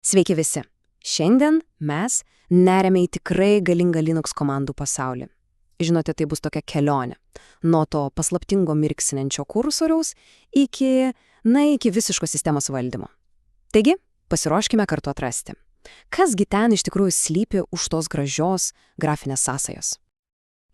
Sveiki visi. Šiandien mes neriame į tikrai galingą Linux komandų pasaulį. Žinote, tai bus tokia kelionė. Nuo to paslaptingo mirksinančio kursoriaus iki visiško sistemos valdymo. Taigi, pasiruoškime kartu atrasti. Kasgi ten iš tikrųjų slypi už tos gražios grafinės sąsajos?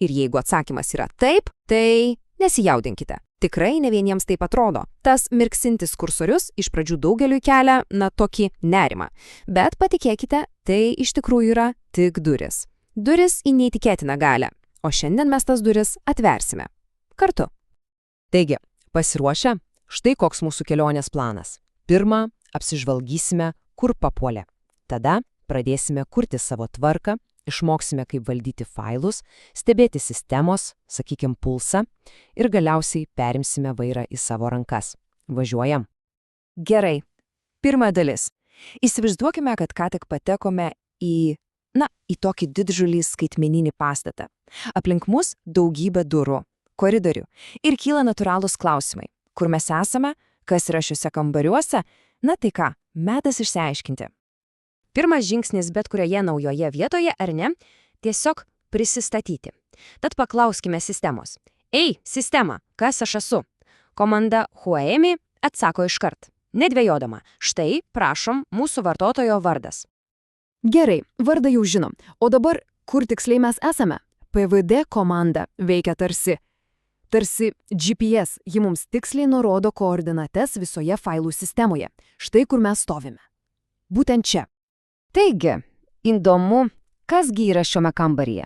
Ir jeigu atsakymas yra taip, tai nesijaudinkite. Tikrai ne vieniems taip atrodo. Tas mirksintis kursorius iš pradžių daugeliui kelia, tokį nerimą. Bet patikėkite, tai iš tikrųjų yra tik duris. Duris į neįtikėtiną galią. O šiandien mes tas duris atversime. Kartu. Taigi, pasiruošę? Štai koks mūsų kelionės planas. Pirma, apsižvalgysime, kur papuolė. Tada pradėsime kurti savo tvarką, išmoksime, kaip valdyti failus, stebėti sistemos, pulsą ir galiausiai perimsime vairą į savo rankas. Važiuojam. Gerai. Pirma dalis. Įsivaizduokime, kad ką tik patekome į tokį didžiulį skaitmeninį pastatą. Aplink mus daugybė durų, koridorių ir kyla natūralūs klausimai. Kur mes esame, kas yra šiuose kambariuose, tai ką, metas išsiaiškinti. Pirmas žingsnis bet kurioje naujoje vietoje, ar ne, tiesiog prisistatyti. Tad paklauskime sistemos. Ei, sistema, kas aš esu? Komanda Huaemi atsako iškart, nedvejodama. Štai, prašom, mūsų vartotojo vardas. Gerai, vardą jau žinom. O dabar, kur tiksliai mes esame? PVD komanda veikia tarsi GPS. Ji mums tiksliai nurodo koordinates visoje failų sistemoje. Štai kur mes stovime. Būtent čia. Taigi, įdomu, kasgi yra šiame kambaryje.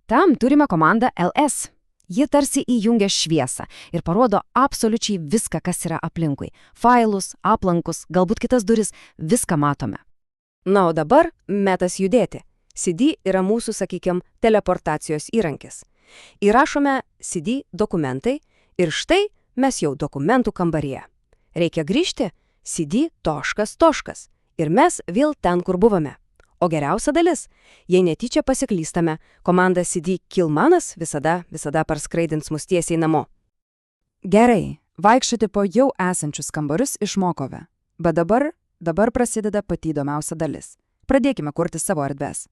Tam turime komandą ls. Ji tarsi įjungia šviesą ir parodo absoliučiai viską, kas yra aplinkui. Failus, aplankus, galbūt kitas duris, viską matome. O dabar metas judėti. CD yra mūsų, teleportacijos įrankis. Įrašome CD dokumentai ir štai mes jau dokumentų kambaryje. Reikia grįžti CD toškas. Ir mes vėl ten, kur buvome. O geriausia dalis, jei netyčia pasiklystame, komanda CD Killmanas visada parskraidins mus tiesiai namo. Gerai, vaikščioti po jau esančius kambarius išmokome. Bet dabar prasideda pati įdomiausia dalis. Pradėkime kurti savo erdves.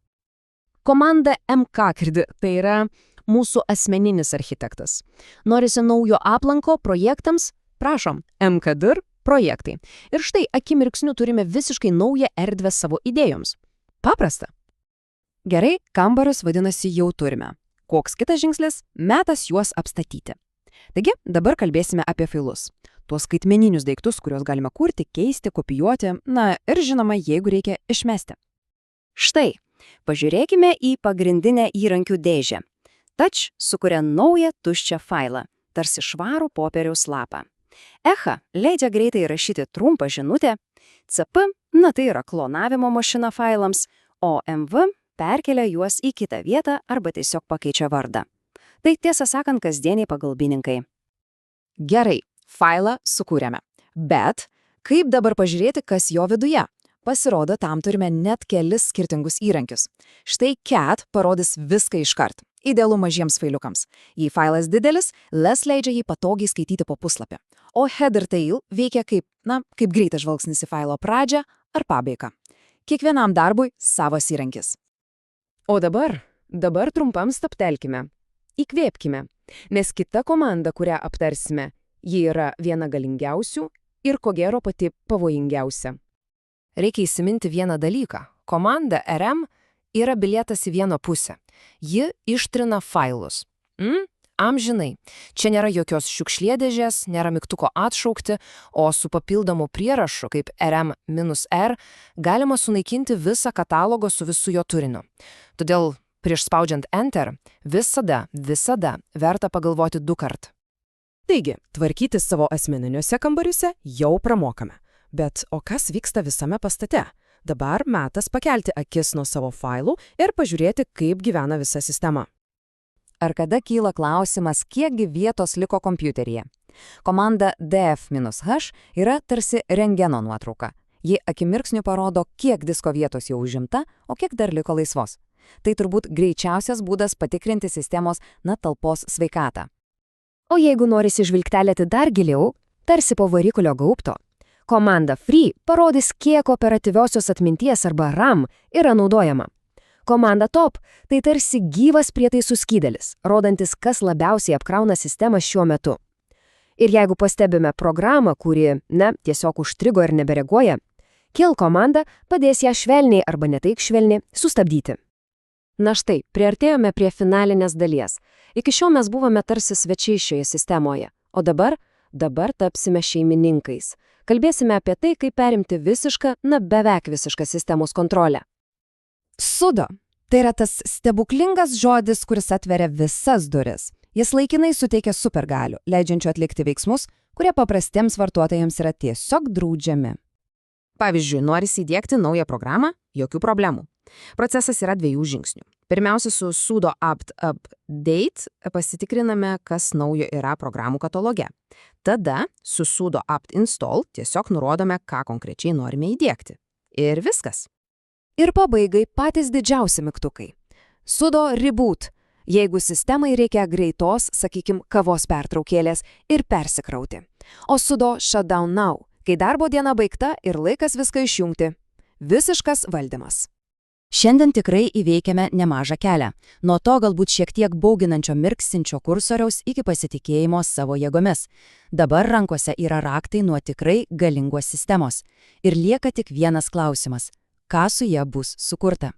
Komanda MKKRD tai yra mūsų asmeninis architektas. Norisi naujo aplanko projektams? Prašom, MKDR projektai. Ir štai akimirksniu turime visiškai naują erdvę savo idėjoms. Paprasta. Gerai, kambarius vadinasi jau turime. Koks kitas žingsnis? Metas juos apstatyti. Taigi, dabar kalbėsime apie failus. Tuos skaitmeninius daiktus, kuriuos galime kurti, keisti, kopijuoti, ir žinoma, jeigu reikia, išmesti. Štai, pažiūrėkime į pagrindinę įrankių dėžę. Touch sukuria naują tuščią failą, tarsi švarų popieriaus lapą. Echa leidžia greitai rašyti trumpą žinutę, CP, tai yra klonavimo mašina failams, o MV perkelia juos į kitą vietą arba tiesiog pakeičia vardą. Tai tiesą sakant, kasdieniai pagalbininkai. Gerai, failą sukūrėme. Bet kaip dabar pažiūrėti, kas jo viduje? Pasirodo, tam turime net kelis skirtingus įrankius. Štai cat parodys viską iškart. Idealu mažiems failiukams. Jei failas didelis, les leidžia jį patogiai skaityti po puslapį. O header tail veikia kaip greitas žvalgsnis į failo pradžią ar pabaigą. Kiekvienam darbui savas įrankis. O dabar trumpam stabtelkime. Įkvėpkime, nes kita komanda, kurią aptarsime, ji yra viena galingiausių ir ko gero pati pavojingiausia. Reikia įsiminti vieną dalyką. Komanda RM yra bilietas į vieną pusę. Ji ištrina failus. Amžinai. Čia nėra jokios šiukšliadėžės, nėra mygtuko atšaukti, o su papildomu prierašu kaip RM-R galima sunaikinti visą katalogą su visu jo turiniu. Todėl prieš spaudžiant Enter visada verta pagalvoti 2 kart. Taigi, tvarkyti savo asmeniniuose kambariuose jau pramokame. Bet o kas vyksta visame pastate? Dabar metas pakelti akis nuo savo failų ir pažiūrėti, kaip gyvena visa sistema. Ar kada kyla klausimas, kiekgi vietos liko kompiuteryje? Komanda df-h yra tarsi rentgeno nuotrauka. Ji akimirksniu parodo, kiek disko vietos jau užimta, o kiek dar liko laisvos. Tai turbūt greičiausias būdas patikrinti sistemos talpos sveikatą. O jeigu norisi žvilgtelėti dar giliau, tarsi po varikulio gaubto, Komanda free parodys, kiek operatyviosios atminties arba RAM yra naudojama. Komanda top – tai tarsi gyvas prietaisų skydelis, rodantis, kas labiausiai apkrauna sistemą šiuo metu. Ir jeigu pastebime programą, kuri, tiesiog užstrigo ir nebereaguoja, kill komanda padės ją švelniai arba netaik švelniai sustabdyti. Na štai, priartėjome prie finalinės dalies. Iki šiol mes buvome tarsi svečiai šioje sistemoje, o dabar tapsime šeimininkais. Kalbėsime apie tai, kaip perimti visišką, beveik visišką sistemos kontrolę. Sudo – tai yra tas stebuklingas žodis, kuris atveria visas duris. Jis laikinai suteikia supergalių, leidžiančių atlikti veiksmus, kurie paprastiems vartotojams yra tiesiog draudžiami. Pavyzdžiui, norisi įdiegti naują programą – jokių problemų. Procesas yra 2 žingsnių. Pirmiausia, su sudo apt update pasitikriname, kas naujo yra programų kataloge. Tada su sudo apt install tiesiog nurodome, ką konkrečiai norime įdiegti. Ir viskas. Ir pabaigai patys didžiausi mygtukai. Sudo reboot, jeigu sistemai reikia greitos, kavos pertraukėlės ir persikrauti. O sudo shutdown now, kai darbo diena baigta ir laikas viską išjungti. Visiškas valdymas. Šiandien tikrai įveikėme nemažą kelią. Nuo to galbūt šiek tiek bauginančio mirksinčio kursoriaus iki pasitikėjimo savo jėgomis. Dabar rankose yra raktai nuo tikrai galingos sistemos. Ir lieka tik vienas klausimas. Ką su ja bus sukurta?